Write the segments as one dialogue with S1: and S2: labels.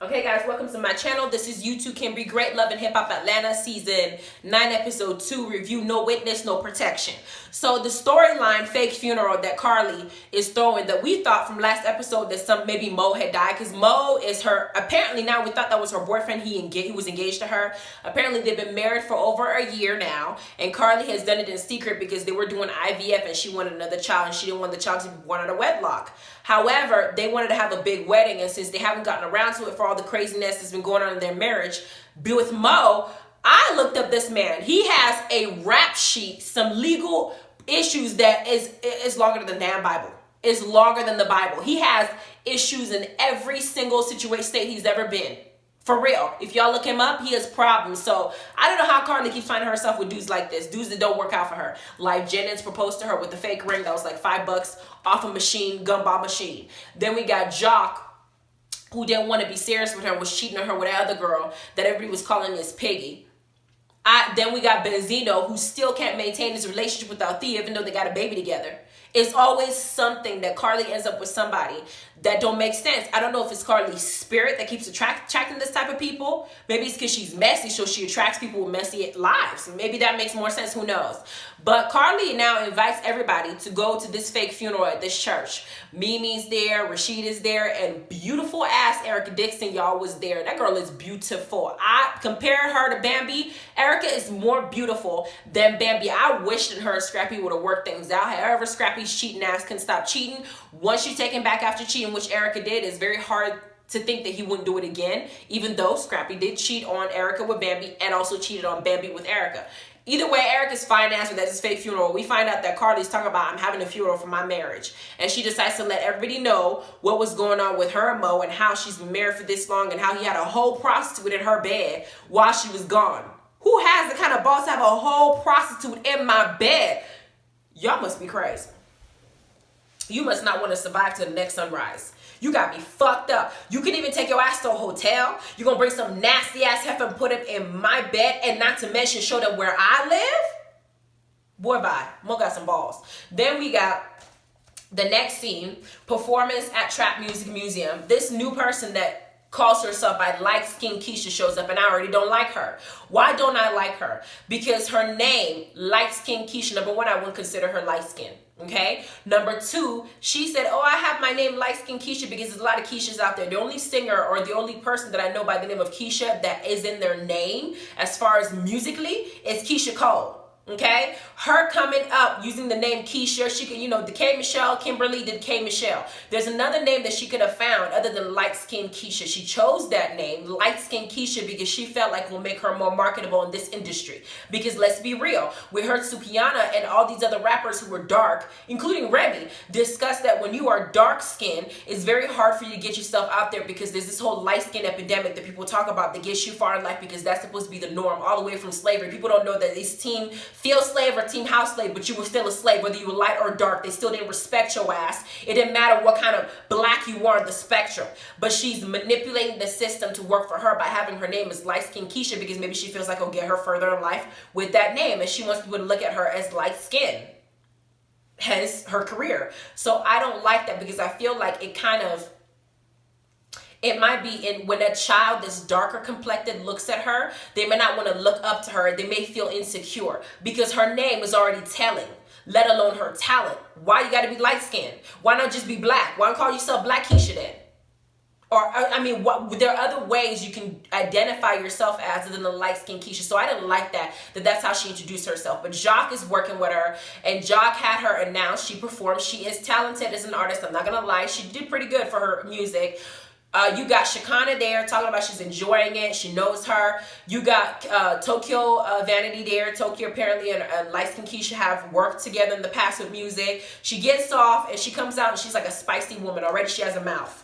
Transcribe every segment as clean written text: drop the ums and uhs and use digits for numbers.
S1: Okay guys, welcome to my channel. This is You Too Can Be Great, Love and Hip Hop Atlanta Season 9 Episode 2 review, No Witness, No Protection. So the storyline, fake funeral that Karlie is throwing, that we thought from last episode that maybe Mo had died, because Mo is her, apparently now we thought that was her boyfriend. He was engaged to her. Apparently they've been married for over a year now, and Karlie has done it in secret because they were doing IVF and she wanted another child and she didn't want the child to be born out of wedlock. However, they wanted to have a big wedding, and since they haven't gotten around to it for all the craziness that's been going on in their marriage, with Mo, I looked up this man. He has a rap sheet, some legal issues that is longer than the damn Bible. It's longer than the Bible. He has issues in every single state he's ever been. For real. If y'all look him up, he has problems. So I don't know how Karlie keeps finding herself with dudes like this. Dudes that don't work out for her. Like Jennings proposed to her with a fake ring that was like $5 off a machine, gumball machine. Then we got Jock, who didn't want to be serious with her, was cheating on her with that other girl that everybody was calling his Piggy. Then we got Benzino, who still can't maintain his relationship with Althea even though they got a baby together. It's always something that Karlie ends up with somebody that don't make sense. I don't know if it's Karlie's spirit that keeps attracting this type of people. Maybe it's because she's messy, so she attracts people with messy lives. Maybe that makes more sense. Who knows? But Karlie now invites everybody to go to this fake funeral at this church. Mimi's there, Rashid is there, and beautiful ass Erica Dixon, y'all, was there. That girl is beautiful. I compare her to Bambi. Erica is more beautiful than Bambi. I wish that her and Scrappy would have worked things out. However, Scrappy's cheating ass can stop cheating. Once she's taken back after cheating, which Erica did, it's very hard to think that he wouldn't do it again, even though Scrappy did cheat on Erica with Bambi and also cheated on Bambi with Erica. Either way, Erica's fine ass with that his fake funeral. We find out that Karlie's talking about, I'm having a funeral for my marriage. And she decides to let everybody know what was going on with her and Mo and how she's been married for this long and how he had a whole prostitute in her bed while she was gone. Who has the kind of balls to have a whole prostitute in my bed? Y'all must be crazy. You must not want to survive to the next sunrise. You got me fucked up. You can even take your ass to a hotel. You're going to bring some nasty ass heifer and put him in my bed, and not to mention show them where I live? Boy, bye. Mo got some balls. Then we got the next scene, performance at Trap Music Museum. This new person that calls herself by Lightskin Keisha shows up, and I already don't like her. Why don't I like her? Because her name, Lightskin Keisha, number one, I wouldn't consider her light skin. Okay. Number two, she said, oh, I have my name Lightskin Keisha because there's a lot of Keishas out there. The only singer or the only person that I know by the name of Keisha that is in their name as far as musically is Keisha Cole. Okay, her coming up using the name Keisha, she could, you know, the K Michelle, Kimberly did K Michelle. There's another name that she could have found other than Light Skin Keisha. She chose that name, Light Skin Keisha, because she felt like it will make her more marketable in this industry. Because let's be real, we heard Sukiana and all these other rappers who were dark, including Remy, discuss that when you are dark skinned, it's very hard for you to get yourself out there because there's this whole light skin epidemic that people talk about that gets you far in life because that's supposed to be the norm all the way from slavery. People don't know that this team field slave or team house slave, but you were still a slave, whether you were light or dark. They still didn't respect your ass. It didn't matter what kind of black you were on the spectrum. But she's manipulating the system to work for her by having her name as Lightskin Keisha because maybe she feels like it'll get her further in life with that name, and she wants people to look at her as light skin, hence her career. So I don't like that because I feel like it might be in when a child that's darker complected looks at her, they may not want to look up to her. They may feel insecure because her name is already telling, let alone her talent. Why you got to be light skinned? Why not just be black? Why don't call yourself Black Keisha then? Or, I mean, there are other ways you can identify yourself as than the light skin Keisha. So I didn't like that's how she introduced herself. But Jock is working with her, and Jock had her announced. She performed. She is talented as an artist. I'm not going to lie. She did pretty good for her music. You got Shakana there talking about she's enjoying it. She knows her. You got Tokyo Vanity there. Tokyo apparently and Light Skin Keisha have worked together in the past with music. She gets off and she comes out and she's like a spicy woman. Already she has a mouth.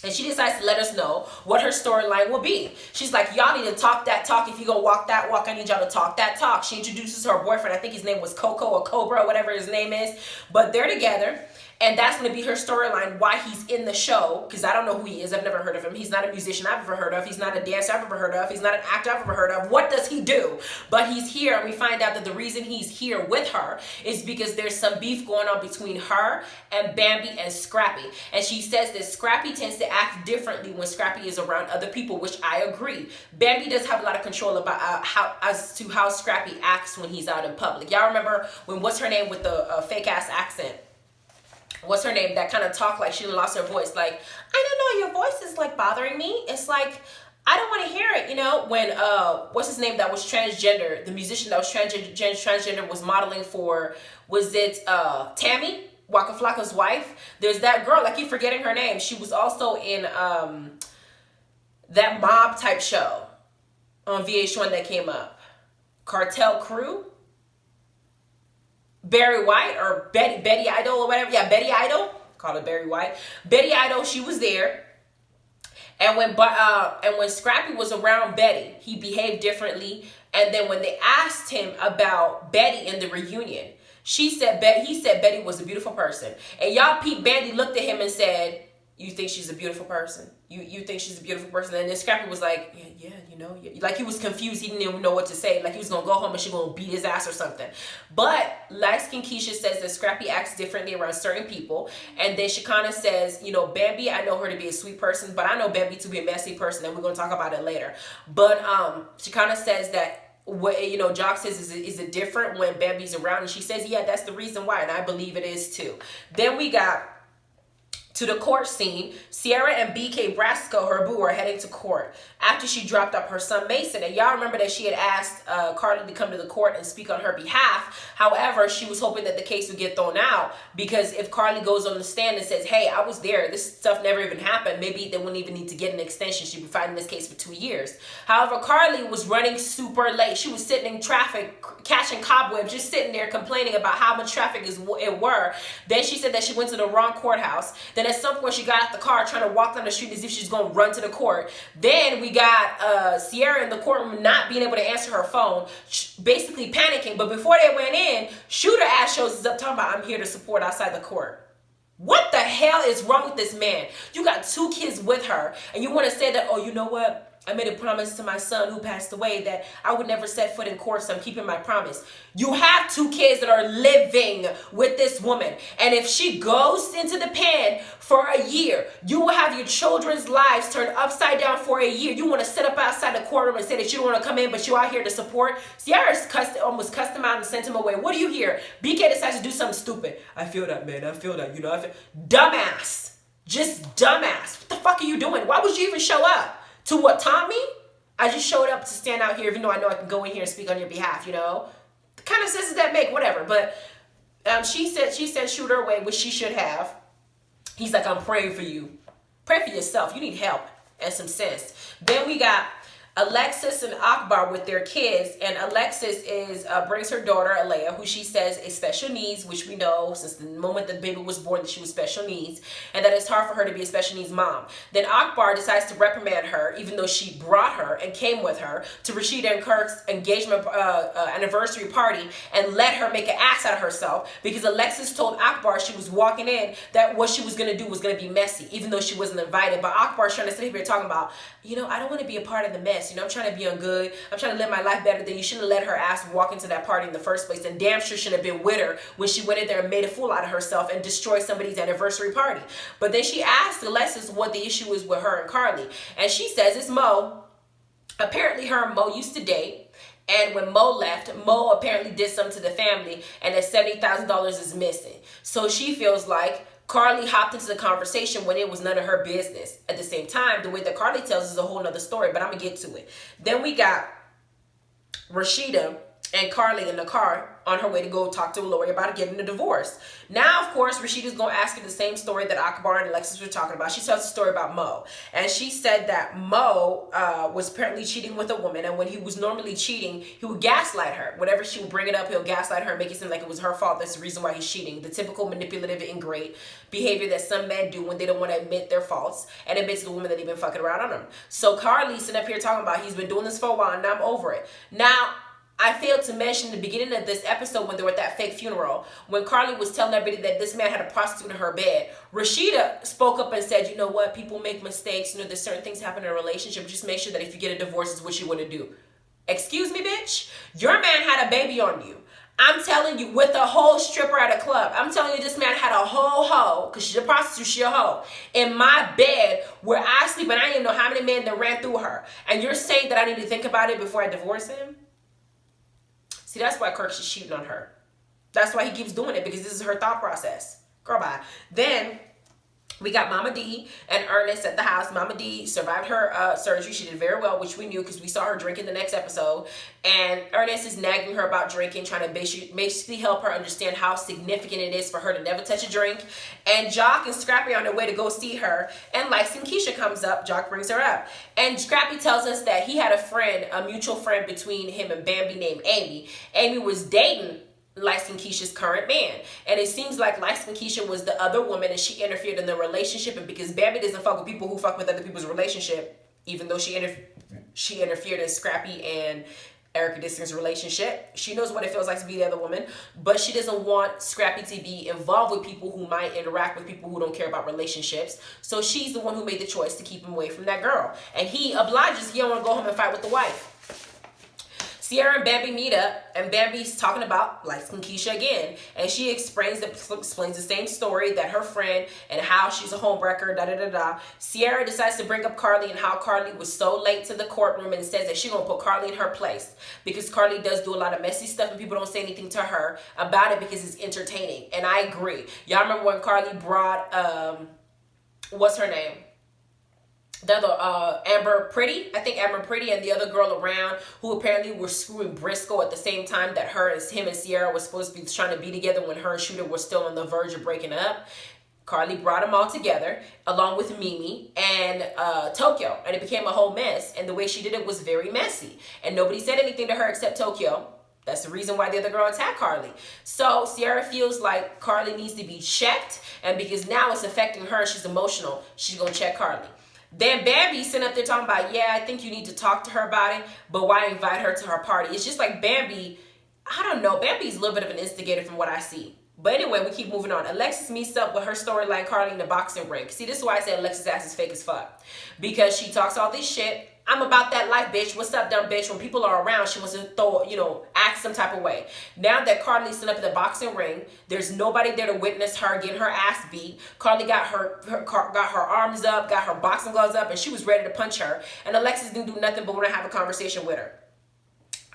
S1: And she decides to let us know what her storyline will be. She's like, y'all need to talk that talk. If you're going to walk that walk, I need y'all to talk that talk. She introduces her boyfriend. I think his name was Coco or Cobra, whatever his name is. But they're together. And that's going to be her storyline, why he's in the show, because I don't know who he is. I've never heard of him. He's not a musician I've ever heard of. He's not a dancer I've ever heard of. He's not an actor I've ever heard of. What does he do? But he's here, and we find out that the reason he's here with her is because there's some beef going on between her and Bambi and Scrappy. And she says that Scrappy tends to act differently when Scrappy is around other people, which I agree. Bambi does have a lot of control about how Scrappy acts when he's out in public. Y'all remember when, what's her name with the fake ass accent? What's her name that kind of talked like she lost her voice? Like, I don't know, your voice is like bothering me. It's like, I don't want to hear it, you know? When, what's his name that was transgender? The musician that was transgender was modeling for, was it Tammy? Waka Flocka's wife? There's that girl, I keep forgetting her name. She was also in that mob type show on VH1 that came up. Cartel Crew? Barry White or Betty Idol or whatever. Yeah, Betty Idol. Call it Barry White. Betty Idol, she was there. And when Scrappy was around Betty, he behaved differently. And then when they asked him about Betty in the reunion, he said Betty was a beautiful person. And y'all peep, Bandy looked at him and said, you think she's a beautiful person? You think she's a beautiful person? And then Scrappy was like, yeah, you know. Yeah. Like he was confused. He didn't even know what to say. Like he was going to go home and she going to beat his ass or something. But Lightskin Keisha says that Scrappy acts differently around certain people. And then Shekinah says, you know, Bambi, I know her to be a sweet person, but I know Bambi to be a messy person. And we're going to talk about it later. But Shekinah says that what, you know, Jock says is it different when Bambi's around? And she says, yeah, that's the reason why. And I believe it is too. Then we got to the court scene. Sierra and BK Brasco, her boo, are heading to court after she dropped up her son Mason. And y'all remember that she had asked Karlie to come to the court and speak on her behalf. However, she was hoping that the case would get thrown out, because if Karlie goes on the stand and says, hey, I was there, this stuff never even happened, maybe they wouldn't even need to get an extension. She'd be fighting this case for 2 years. However, Karlie was running super late. She was sitting in traffic, catching cobwebs, just sitting there complaining about how much traffic it were. Then she said that she went to the wrong courthouse. Then at some point she got out the car trying to walk down the street as if she's going to run to the court. Then we got Sierra in the courtroom not being able to answer her phone, basically panicking. But before they went in, Shooter ass shows up talking about, I'm here to support outside the court. What the hell is wrong with this man? You got 2 kids with her and you want to say that, oh, you know what? I made a promise to my son who passed away that I would never set foot in court, so I'm keeping my promise. You have 2 kids that are living with this woman. And if she goes into the pen for a year, you will have your children's lives turned upside down for a year. You want to sit up outside the courtroom and say that you don't want to come in, but you're out here to support. Sierra's almost cussed him out and sent him away. What do you hear? BK decides to do something stupid. I feel that, man. I feel that. You know, dumbass. Just dumbass. What the fuck are you doing? Why would you even show up? To what, Tommy? I just showed up to stand out here, even though I know I can go in here and speak on your behalf, you know? The kind of sense does that make? Whatever. But she said shoot her away, which she should have. He's like, I'm praying for you. Pray for yourself. You need help and some sense. Then we got Alexis and Akbar with their kids, and Alexis brings her daughter Alea, who she says is special needs, which we know since the moment the baby was born that she was special needs, and that it's hard for her to be a special needs mom. Then Akbar decides to reprimand her, even though she brought her and came with her to Rashida and Kirk's engagement anniversary party and let her make an ass out of herself, because Alexis told Akbar she was walking in that what she was going to do was going to be messy, even though she wasn't invited. But Akbar's trying to sit here talking about, you know, I don't want to be a part of the mess. You know, I'm trying to be on good. I'm trying to live my life better. Then you shouldn't have let her ass walk into that party in the first place. And damn sure shouldn't have been with her when she went in there and made a fool out of herself and destroyed somebody's anniversary party. But then she asked Alexis what the issue is with her and Karlie. And she says it's Mo. Apparently her and Mo used to date. And when Mo left, Mo apparently did something to the family, and that $70,000 is missing. So she feels like Karlie hopped into the conversation when it was none of her business. At the same time, the way that Karlie tells is a whole nother story, but I'm going to get to it. Then we got Rashida and Karlie in the car on her way to go talk to a lawyer about getting a divorce. Now, of course, Rashida's going to ask her the same story that Akbar and Alexis were talking about. She tells a story about Mo. And she said that Mo was apparently cheating with a woman. And when he was normally cheating, he would gaslight her. Whenever she would bring it up, he'll gaslight her and make it seem like it was her fault. That's the reason why he's cheating. The typical manipulative, ingrate behavior that some men do when they don't want to admit their faults and admit to the woman that they've been fucking around on them. So Karlie sitting up here talking about he's been doing this for a while and I'm over it. Now, I failed to mention in the beginning of this episode when they were at that fake funeral, when Karlie was telling everybody that this man had a prostitute in her bed, Rashida spoke up and said, you know what, people make mistakes. You know, there's certain things happen in a relationship. Just make sure that if you get a divorce, it's what you want to do. Excuse me, bitch? Your man had a baby on you. I'm telling you, with a whole stripper at a club. I'm telling you, this man had a whole hoe, because she's a prostitute, she's a hoe, in my bed where I sleep, and I didn't know how many men that ran through her. And you're saying that I need to think about it before I divorce him? See, that's why Kirk is cheating on her. That's why he keeps doing it, because this is her thought process. Girl, bye. Then we got Mama D and Ernest at the house. Mama D survived her surgery. She did very well, which we knew because we saw her drinking the next episode. And Ernest is nagging her about drinking, trying to basically help her understand how significant it is for her to never touch a drink. And Jock and Scrappy are on their way to go see her. And Lightskin Keisha comes up. Jock brings her up. And Scrappy tells us that he had a friend, a mutual friend between him and Bambi named Amy. Amy was dating Lightskin Keisha's current man, and it seems like Lightskin Keisha was the other woman, and she interfered in the relationship. And because Bambi doesn't fuck with people who fuck with other people's relationship, even though she interfered in Scrappy and Erica Dissing's relationship, she knows what it feels like to be the other woman, but she doesn't want Scrappy to be involved with people who might interact with people who don't care about relationships. So she's the one who made the choice to keep him away from that girl, and he obliges. He don't want to go home and fight with the wife. Sierra and Bambi meet up, and Bambi's talking about Lightskin Keisha again, and she explains the same story, that her friend and how she's a homewrecker, da-da-da-da. Sierra decides to bring up Karlie and how Karlie was so late to the courtroom, and says that she's going to put Karlie in her place because Karlie does do a lot of messy stuff and people don't say anything to her about it because it's entertaining. And I agree. Y'all remember when Karlie brought, what's her name? The other, Amber Pretty, I think Amber Pretty and the other girl around, who apparently were screwing Briscoe at the same time that him and Sierra was supposed to be trying to be together when her and Shooter were still on the verge of breaking up. Karlie brought them all together, along with Mimi and Tokyo, and it became a whole mess. And the way she did it was very messy. And nobody said anything to her except Tokyo. That's the reason why the other girl attacked Karlie. So Sierra feels like Karlie needs to be checked, and because now it's affecting her, she's emotional, she's going to check Karlie. Then Bambi sitting up there talking about, yeah, I think you need to talk to her about it, but why invite her to her party? It's just like Bambi, I don't know, Bambi's a little bit of an instigator from what I see. But anyway, we keep moving on. Alexis meets up with her storyline, Karlie in the boxing ring. See, this is why I say Alexis' ass is fake as fuck. Because she talks all this shit. I'm about that life, bitch. What's up, dumb bitch? When people are around, she wants to throw, act some type of way. Now that Karlie's sitting up in the boxing ring, there's nobody there to witness her getting her ass beat. Karlie got her arms up, got her boxing gloves up, and she was ready to punch her. And Alexis didn't do nothing but want to have a conversation with her.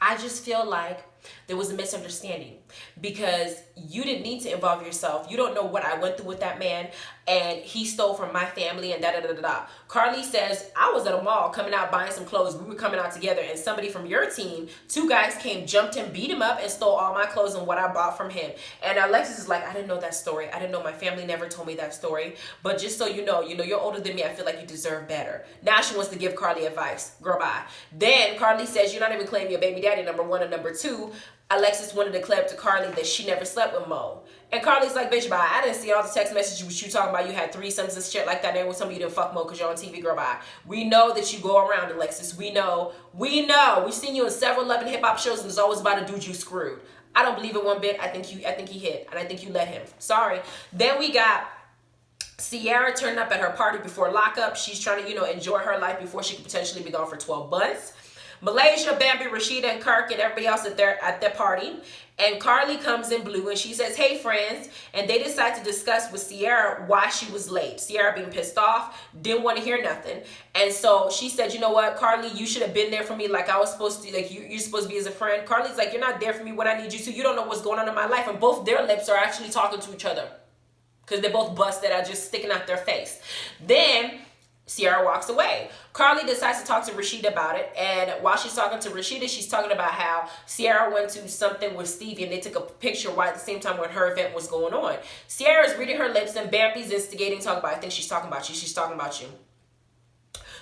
S1: I just feel like there was a misunderstanding because you didn't need to involve yourself. You don't know what I went through with that man, and he stole from my family and da-da-da-da-da. Karlie says, I was at a mall coming out buying some clothes. We were coming out together, and somebody from your team, 2 guys came, jumped him, beat him up, and stole all my clothes and what I bought from him. And Alexis is like, I didn't know that story. I didn't know. My family never told me that story. But just so you know, you're older than me. I feel like you deserve better. Now she wants to give Karlie advice. Girl, bye. Then Karlie says, you're not even claiming your baby daddy, number 1, and number 2. Alexis wanted to declare to Karlie that she never slept with Mo. And Carlie's like, bitch, bye. I didn't see all the text messages with you talking about you had threesomes and shit like that. And with some of you didn't fuck Mo because you're on TV, girl, bye. We know that you go around, Alexis. We know. We've seen you in several Love and Hip Hop shows, and it's always about a dude you screwed. I don't believe it one bit. I think he hit, and I think you let him. Sorry. Then we got Sierra turned up at her party before lockup. She's trying to, enjoy her life before she could potentially be gone for 12 months. Malaysia, Bambi, Rashida, and Kirk, and everybody else at their party. And Karlie comes in blue, and she says, hey, friends. And they decide to discuss with Sierra why she was late. Sierra being pissed off, didn't want to hear nothing. And so she said, you know what, Karlie, you should have been there for me like I was supposed to, like you're supposed to be as a friend. Karlie's like, you're not there for me when I need you to. You don't know what's going on in my life. And both their lips are actually talking to each other because they're both busted out, just sticking out their face. Then Sierra walks away. Karlie decides to talk to Rashida about it, and while she's talking to Rashida, she's talking about how Sierra went to something with Stevie and they took a picture right at the same time when her event was going on. Sierra's reading her lips and Bambi's instigating, talking about, I think she's talking about you, she's talking about you.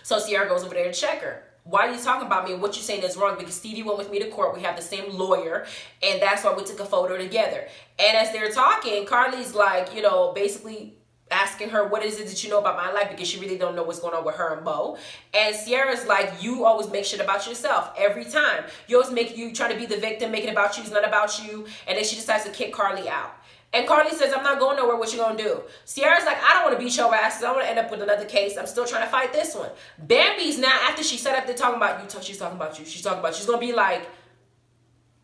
S1: So Sierra goes over there to check her. Why are you talking about me and what you're saying is wrong? Because Stevie went with me to court. We have the same lawyer, and that's why we took a photo together. And as they're talking, Karlie's like, basically asking her, what is it that you know about my life? Because she really don't know what's going on with her and Mo. And Sierra's like, you always make shit about yourself every time. You always you try to be the victim, make it about you. It's not about you. And then she decides to kick Karlie out. And Karlie says, I'm not going nowhere. What you gonna do? Sierra's like, I don't want to beat your asses. I want to end up with another case. I'm still trying to fight this one. Bambi's now, after she set up, they're talking about you. She's talking about you. She's talking about you. She's gonna be like,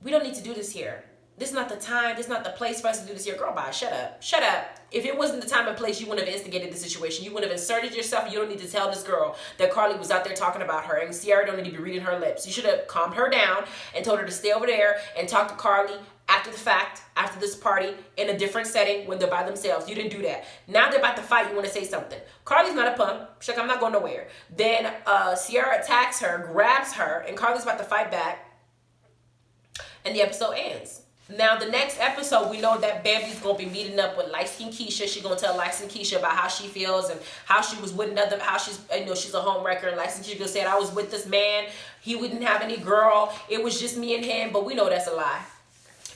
S1: we don't need to do this here. This is not the time. This is not the place for us to do this here. Girl, bye. Shut up. Shut up. If it wasn't the time and place, you wouldn't have instigated the situation. You wouldn't have inserted yourself. You don't need to tell this girl that Karlie was out there talking about her. And Sierra don't need to be reading her lips. You should have calmed her down and told her to stay over there and talk to Karlie after the fact, after this party, in a different setting when they're by themselves. You didn't do that. Now they're about to fight. You want to say something. Karlie's not a punk. She's like, I'm not going nowhere. Then Sierra attacks her, grabs her, and Karlie's about to fight back. And the episode ends. Now, the next episode, we know that Bambi's going to be meeting up with Lightskin Keisha. She's going to tell Lightskin Keisha about how she feels and how she was with another, how she's, she's a homewrecker. And Lightskin Keisha said, I was with this man. He wouldn't have any girl. It was just me and him. But we know that's a lie.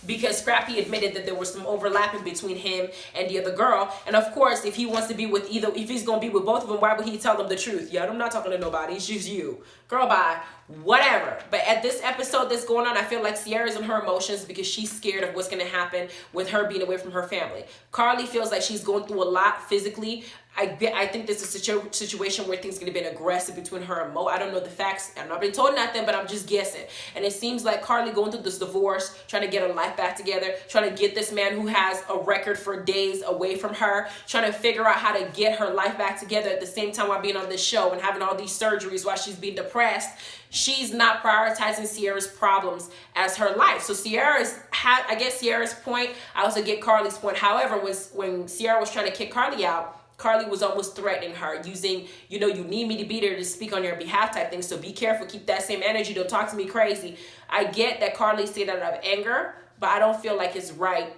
S1: Because Scrappy admitted that there was some overlapping between him and the other girl. And of course, if he wants to be with either, if he's going to be with both of them, why would he tell them the truth? Yeah, I'm not talking to nobody. It's just you. Girl, bye. Whatever. But at this episode that's going on, I feel like Sierra's in her emotions because she's scared of what's going to happen with her being away from her family. Karlie feels like she's going through a lot physically. I think this is a situation where things are going to be aggressive between her and Mo. I don't know the facts. I've not been told nothing, but I'm just guessing. And it seems like Karlie going through this divorce, trying to get her life back together, trying to get this man who has a record for days away from her, trying to figure out how to get her life back together at the same time while being on this show and having all these surgeries while she's being depressed. She's not prioritizing Sierra's problems as her life. So I guess Sierra's point, I also get Karlie's point. However, when Sierra was trying to kick Karlie out, Karlie was almost threatening her using, you need me to be there to speak on your behalf type thing. So be careful. Keep that same energy. Don't talk to me crazy. I get that Karlie said that out of anger, but I don't feel like it's right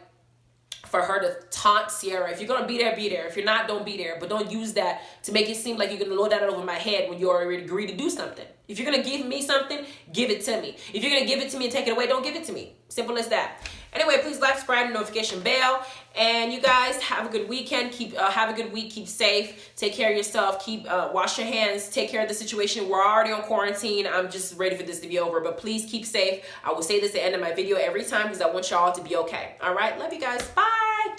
S1: for her to taunt Sierra. If you're going to be there, be there. If you're not, don't be there. But don't use that to make it seem like you're going to load that over my head when you already agreed to do something. If you're going to give me something, give it to me. If you're going to give it to me and take it away, don't give it to me. Simple as that. Anyway, please like, subscribe, notification bell. And you guys have a good weekend. Have a good week. Keep safe. Take care of yourself. Wash your hands. Take care of the situation. We're already on quarantine. I'm just ready for this to be over. But please keep safe. I will say this at the end of my video every time because I want y'all to be okay. All right? Love you guys. Bye.